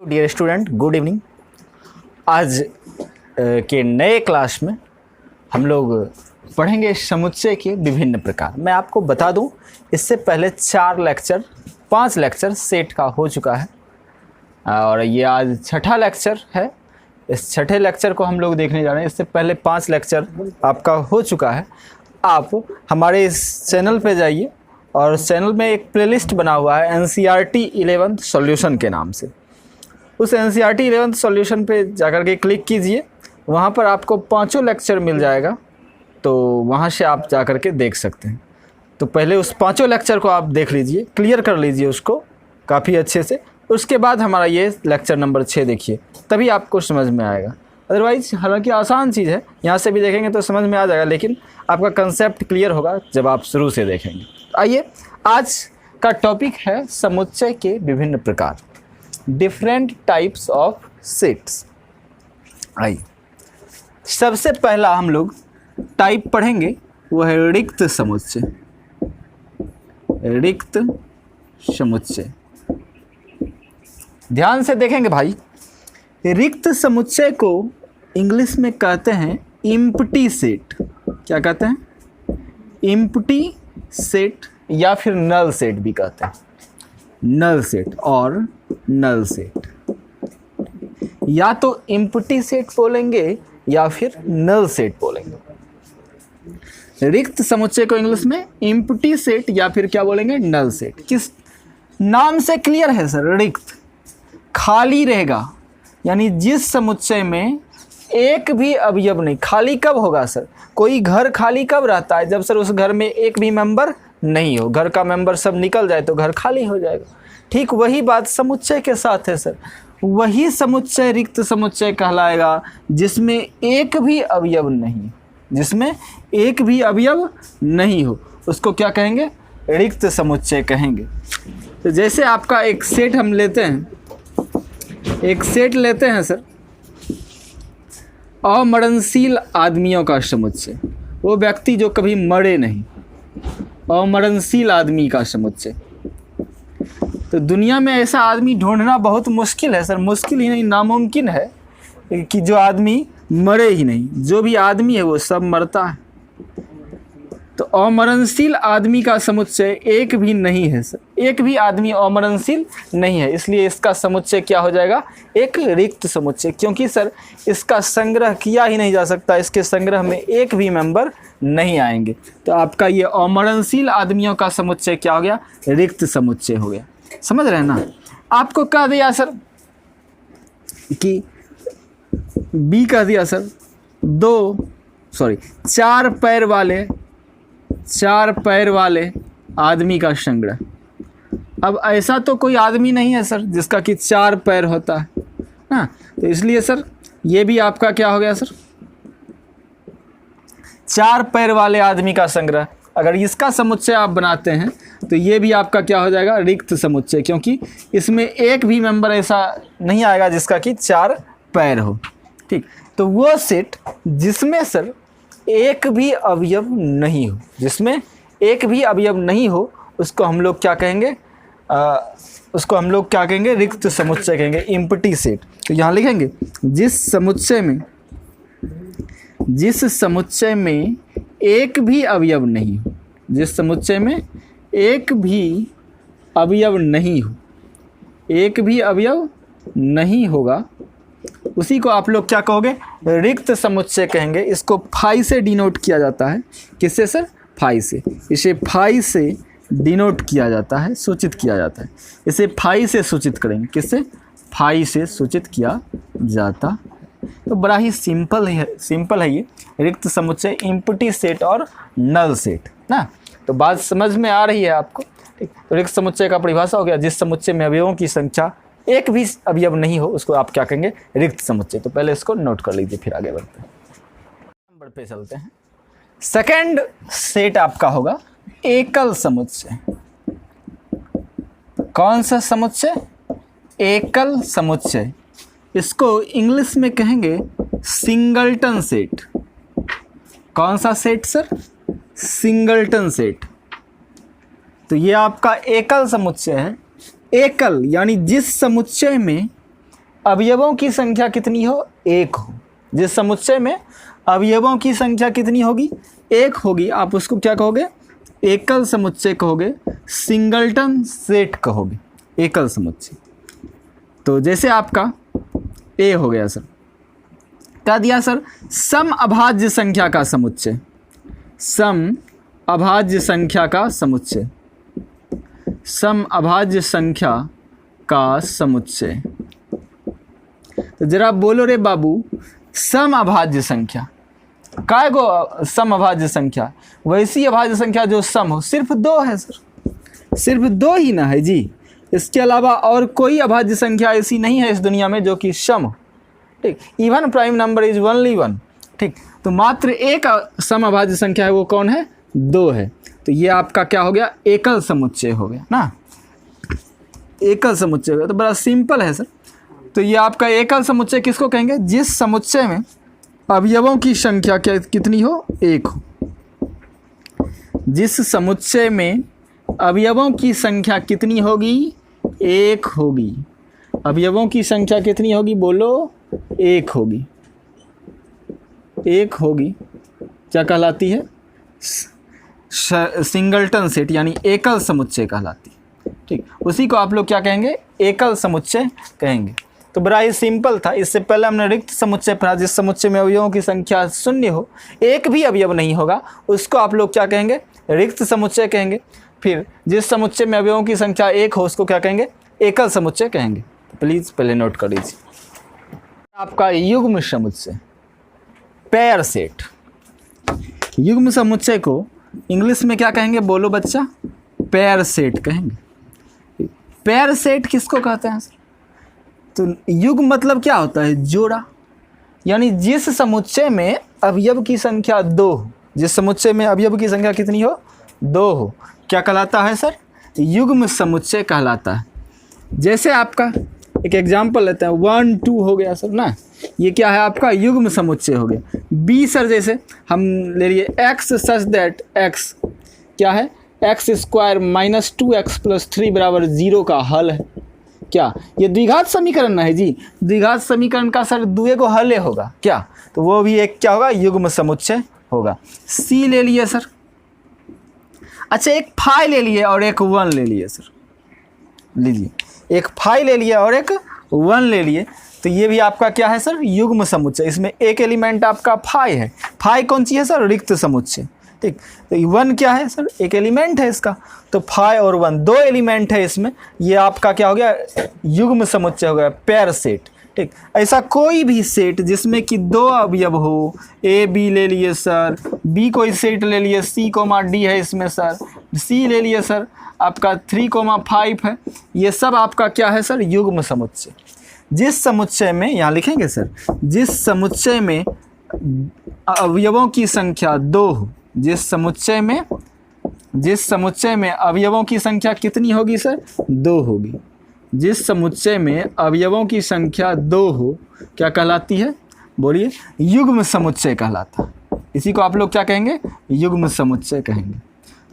Dear student, good evening. आज के नए क्लास में हम लोग पढ़ेंगे समुच्चय के विभिन्न प्रकार। मैं आपको बता दूं, इससे पहले 5 लेक्चर सेट का हो चुका है और ये आज छठा लेक्चर है। इस छठे लेक्चर को हम लोग देखने जा रहे हैं। इससे पहले 5 लेक्चर आपका हो चुका है। आप हमारे इस चैनल पे जाइए और चैनल में एक प्लेलिस्ट बना हुआ है NCERT 11th सॉल्यूशन के नाम से। उस NCERT 11th सॉल्यूशन पे जाकर के क्लिक कीजिए, वहाँ पर आपको 5 लेक्चर मिल जाएगा, तो वहाँ से आप जाकर के देख सकते हैं। तो पहले उस 5 लेक्चर को आप देख लीजिए, क्लियर कर लीजिए उसको काफ़ी अच्छे से। उसके बाद हमारा ये लेक्चर नंबर 6 देखिए, तभी आपको समझ में आएगा। अदरवाइज़ हालांकि आसान चीज़ है, यहाँ से भी देखेंगे तो समझ में आ जाएगा, लेकिन आपका कंसेप्ट क्लियर होगा जब आप शुरू से देखेंगे। आइए, आज का टॉपिक है समुच्चय के विभिन्न प्रकार, डिफरेंट टाइप्स ऑफ सेट्स। आइए, सबसे पहला हम लोग टाइप पढ़ेंगे, वो है रिक्त समुच्चय। रिक्त समुच्चय ध्यान से देखेंगे भाई। रिक्त समुच्चय को इंग्लिश में कहते हैं इम्प्टी सेट। क्या कहते हैं? इम्प्टी सेट या फिर नल सेट भी कहते हैं। नल सेट और नल सेट, या तो इम्प्टी सेट बोलेंगे या फिर नल सेट बोलेंगे। रिक्त समुच्चय को इंग्लिश में इम्प्टी सेट या फिर क्या बोलेंगे? Null set. किस नाम से क्लियर है सर? रिक्त, खाली रहेगा, यानी जिस समुच्चय में एक भी अवयव नहीं। खाली कब होगा सर? कोई घर खाली कब रहता है? जब सर उस घर में एक भी मेंबर नहीं हो, घर का मेंबर सब निकल जाए तो घर खाली हो जाएगा। ठीक वही बात समुच्चय के साथ है सर। वही समुच्चय रिक्त समुच्चय कहलाएगा जिसमें एक भी अवयव नहीं, जिसमें एक भी अवयव नहीं हो, उसको क्या कहेंगे? रिक्त समुच्चय कहेंगे। तो जैसे आपका एक सेट हम लेते हैं, एक सेट लेते हैं सर, अमरणशील आदमियों का समुच्चय, वो व्यक्ति जो कभी मरे नहीं, अमरणशील आदमी का समुच्चय। तो दुनिया में ऐसा आदमी ढूंढना बहुत मुश्किल है सर, मुश्किल ही नहीं नामुमकिन है कि जो आदमी मरे ही नहीं। जो भी आदमी है वो सब मरता है। तो अमरणशील आदमी का समुच्चय एक भी नहीं है सर, एक भी आदमी अमरणशील नहीं है, इसलिए इसका समुच्चय क्या हो जाएगा? एक रिक्त समुच्चय। क्योंकि सर इसका संग्रह किया ही नहीं जा सकता, इसके संग्रह में एक भी मेंबर नहीं आएंगे। तो आपका ये अमरणशील आदमियों का समुच्चय क्या हो गया? रिक्त समुच्चय हो गया। समझ रहे हैं ना? आपको कह दिया सर कि बी कह दिया सर 4 पैर वाले आदमी का संग्रह। अब ऐसा तो कोई आदमी नहीं है सर जिसका कि 4 पैर होता है ना, तो इसलिए सर ये भी आपका क्या हो गया सर? 4 पैर वाले आदमी का संग्रह। अगर इसका समुच्चय आप बनाते हैं तो ये भी आपका क्या हो जाएगा? रिक्त समुच्चय, क्योंकि इसमें एक भी मेंबर ऐसा नहीं आएगा जिसका कि 4 पैर हो। ठीक, तो वो सेट जिसमें सर एक भी अवयव नहीं हो, जिसमें एक भी अवयव नहीं हो, उसको हम लोग क्या कहेंगे? उसको हम लोग क्या कहेंगे? रिक्त समुच्चय कहेंगे, इम्प्टी सेट। तो यहाँ लिखेंगे जिस समुच्चय में एक भी अवयव नहीं हो, जिस समुच्चय में एक भी अवयव नहीं हो, एक भी अवयव नहीं होगा, उसी को आप लोग क्या कहोगे? रिक्त समुच्चय कहेंगे। इसको फाई से डिनोट किया जाता है। किससे सर? फाई से। इसे फाई से डिनोट किया जाता है, सूचित किया जाता है। इसे फाई से सूचित करेंगे। किससे? फाई से सूचित किया जाता। तो बड़ा ही सिंपल है ये रिक्त समुच्चय, इम्प्टी सेट और नल सेट ना। तो बात समझ में आ रही है आपको? ठीक, तो रिक्त समुच्चय का परिभाषा हो गया, जिस समुच्चय में अवयवों की संख्या एक भी अवयव नहीं हो, उसको आप क्या कहेंगे? रिक्त समुच्चय। तो पहले इसको नोट कर लीजिए, फिर आगे बढ़ते हैं। नंबर पे चलते हैं। सेकंड सेट आपका होगा एकल समुच्चय। कौन सा समुच्चय? एकल समुच्चय। इसको इंग्लिश में कहेंगे सिंगलटन सेट। कौन सा सेट सर? Singleton set. तो ये आपका एकल समुच्चय है। एकल यानी जिस समुच्चय में अवयवों की संख्या कितनी हो, एक हो। जिस समुच्चय में अवयवों की संख्या कितनी होगी, एक होगी, आप उसको क्या कहोगे, एकल समुच्चय कहोगे, सिंगलटन सेट कहोगे, एकल समुच्चय। तो जैसे आपका ए हो गया सर, क्या दिया सर, सम अभाज्य संख्या का समुच्चय, सम अभाज्य संख्या का समुच्चय, सम अभाज्य संख्या का समुच्चय। तो जरा बोलो रे बाबू, सम अभाज्य संख्या काय गो, सम अभाज्य संख्या वैसी अभाज्य संख्या जो सम हो, सिर्फ दो है सर, सिर्फ दो ही ना है जी, इसके अलावा और कोई अभाज्य संख्या ऐसी नहीं है इस दुनिया में जो कि सम हो, ठीक। Even prime number is only one, ठीक। तो मात्र एक सम अभाज्य संख्या है, वो कौन है, दो है। तो ये आपका क्या हो गया, एकल समुच्चय हो गया ना, एकल समुच्चय हो गया। तो बड़ा सिंपल है सर। तो ये आपका एकल समुच्चय किसको कहेंगे, जिस समुच्चय में अवयवों की संख्या क्या कितनी हो, एक हो। जिस समुच्चय में अवयवों की संख्या कितनी होगी, एक होगी। अवयवों की संख्या कितनी होगी, बोलो, एक होगी। एक होगी क्या कहलाती है, सिंगलटन सेट, यानी एकल समुच्चय कहलाती है, ठीक। उसी को आप लोग क्या कहेंगे, एकल समुच्चय कहेंगे। तो बड़ा ही सिंपल था। इससे पहले हमने रिक्त समुच्चय पढ़ा, जिस समुच्चय में अवयवों की संख्या शून्य हो, एक भी अवयव नहीं होगा, उसको आप लोग क्या कहेंगे, रिक्त समुच्चय कहेंगे। फिर जिस समुच्चय में अवयवों की संख्या एक हो, उसको क्या कहेंगे, एकल समुच्चय कहेंगे। प्लीज़ पहले नोट कर लीजिए। आपका युग्म समुच्चय, पेयर सेट। युग्म समुच्चय को इंग्लिश में क्या कहेंगे, बोलो बच्चा, पेयर सेट कहेंगे। पेयर सेट किसको कहते हैं, तो युग्म मतलब क्या होता है, जोड़ा। यानी जिस समुच्चय में अवयव की संख्या दो हो, जिस समुच्चय में अवयव की संख्या कितनी हो, दो हो, क्या कहलाता है सर, युग्म समुच्चय कहलाता है। जैसे आपका एक एग्जाम्पल लेते हैं, 1 2 हो गया सर ना, ये क्या है आपका, युग्म समुच्चय हो गया। बी सर जैसे हम ले लिए एक्स सच दैट एक्स क्या है, x square minus 2x plus 3 बराबर 0 का हल है। क्या ये द्विघात समीकरण है जी, द्विघात समीकरण का सर दुए को हल होगा क्या, तो वो भी एक क्या होगा, युग्म समुच्चय होगा। सी ले लिए सर, अच्छा एक फाई ले लिए और एक 1 ले लिए सर, लीजिए एक फाई ले लिया और एक 1 ले लिए, तो ये भी आपका क्या है सर, युग्म समुच्चय। इसमें एक एलिमेंट आपका फाई है, फाई कौन सी है सर, रिक्त समुच्चय, ठीक। तो 1 क्या है सर, एक एलिमेंट है इसका, तो फाई और 1 दो एलिमेंट है इसमें, ये आपका क्या हो गया, युग्म समुच्चय हो गया, पेयर सेट, ठीक। ऐसा कोई भी सेट जिसमें कि दो अवयव हो, ए बी ले लिए सर, बी कोई सेट ले लिए, सी कोमा डी है इसमें सर, सी ले लिए सर, आपका 3,5 है, ये सब आपका क्या है सर, युग्म समुच्चय। जिस समुच्चय में, यहाँ लिखेंगे सर, जिस समुच्चय में अवयवों की संख्या दो हो, जिस समुच्चय में अवयवों की संख्या कितनी होगी सर, दो होगी। जिस समुच्चय में अवयवों की संख्या दो हो, क्या कहलाती है, बोलिए, युग्म समुच्चय कहलाता है। इसी को आप लोग क्या कहेंगे, युग्म समुच्चय कहेंगे।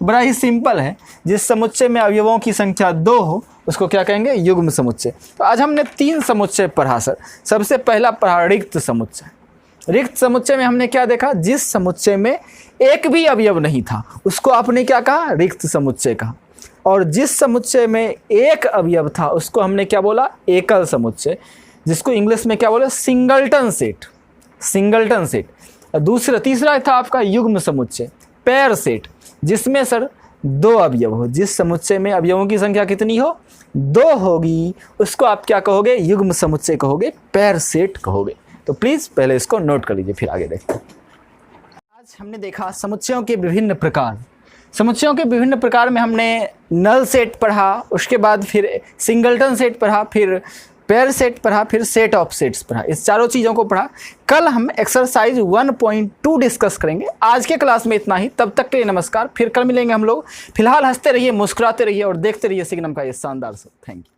बड़ा ही सिंपल है, जिस समुच्चय में अवयवों की संख्या दो हो, उसको क्या कहेंगे, युग्म समुच्चय। तो आज हमने 3 समुच्चय पढ़ा सर। सबसे पहला पढ़ा रिक्त समुच्चय। रिक्त समुच्चय में हमने क्या देखा, जिस समुच्चय में एक भी अवयव नहीं था, उसको आपने क्या कहा, रिक्त समुच्चय कहा। और जिस समुच्चय में एक अवयव था, उसको हमने क्या बोला, एकल समुच्चय, जिसको इंग्लिश में क्या बोला, सिंगलटन सेट, सिंगलटन सेट। और तीसरा था आपका युग्म समुच्चय, पेयर सेट, जिसमें सर दो अवयव हो। जिस समुच्चय में अवयवों की संख्या कितनी हो, दो होगी, उसको आप क्या कहोगे, युग्म समुच्चय कहोगे, पेयर सेट कहोगे। तो प्लीज़ पहले इसको नोट कर लीजिए, फिर आगे देखते हैं। आज हमने देखा समुच्चयों के विभिन्न प्रकार। समुच्चयों के विभिन्न प्रकार में हमने नल सेट पढ़ा, उसके बाद फिर सिंगलटन सेट पढ़ा, फिर पेयर सेट पढ़ा, फिर सेट ऑफ सेट्स पढ़ा। इस चारों चीज़ों को पढ़ा। कल हम एक्सरसाइज 1.2 डिस्कस करेंगे। आज के क्लास में इतना ही। तब तक के लिए नमस्कार, फिर कल मिलेंगे हम लोग। फिलहाल हंसते रहिए, मुस्कुराते रहिए और देखते रहिए सिग्नम का ये शानदार सब। Thank you.